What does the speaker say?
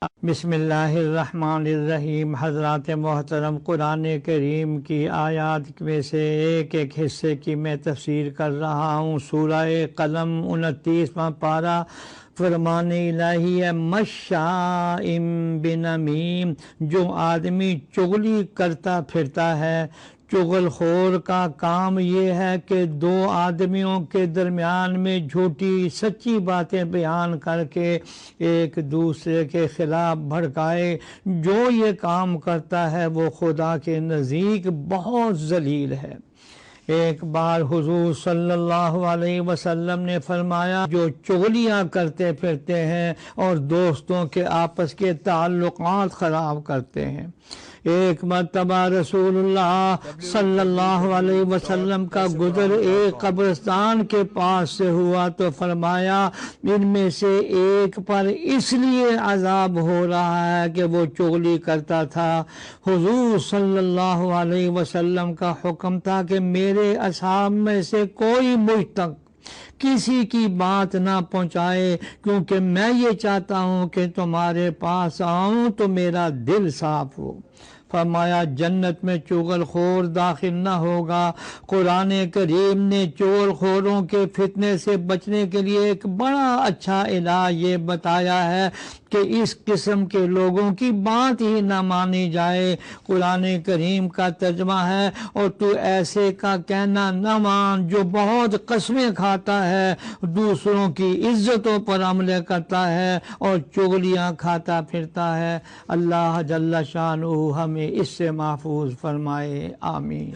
بسم اللہ الرحمن الرحیم۔ حضرات محترم، قرآن کریم کی آیات میں سے ایک حصے کی میں تفسیر کر رہا ہوں۔ سورہ قلم 29واں پارہ، فرمان الہی ہے مشاء بنمیم، جو آدمی چغلی کرتا پھرتا ہے۔ چغل خور کا کام یہ ہے کہ دو آدمیوں کے درمیان میں جھوٹی سچی باتیں بیان کر کے ایک دوسرے کے خلاف بھڑکائے۔ جو یہ کام کرتا ہے وہ خدا کے نزدیک بہت ذلیل ہے۔ ایک بار حضور صلی اللہ علیہ وسلم نے فرمایا، جو چغلیاں کرتے پھرتے ہیں اور دوستوں کے آپس کے تعلقات خراب کرتے ہیں۔ ایک مرتبہ رسول اللہ صلی اللہ علیہ وسلم کا گزر ایک قبرستان کے پاس سے ہوا تو فرمایا، ان میں سے ایک پر اس لیے عذاب ہو رہا ہے کہ وہ چغلی کرتا تھا۔ حضور صلی اللہ علیہ وسلم کا حکم تھا کہ میرے اصحاب میں سے کوئی مجھ تک کسی کی بات نہ پہنچائے، کیونکہ میں یہ چاہتا ہوں کہ تمہارے پاس آؤں تو میرا دل صاف ہو۔ فرمایا، جنت میں چغل خور داخل نہ ہوگا۔ قرآن کریم نے چغل خوروں کے فتنے سے بچنے کے لیے ایک بڑا اچھا علاج یہ بتایا ہے کہ اس قسم کے لوگوں کی بات ہی نہ مانی جائے۔ قرآن کریم کا ترجمہ ہے، اور تو ایسے کا کہنا نہ مان جو بہت قسمیں کھاتا ہے، دوسروں کی عزتوں پر عمل کرتا ہے اور چغلیاں کھاتا پھرتا ہے۔ اللہ جل شانہ ہمیں اس سے محفوظ فرمائے، آمین۔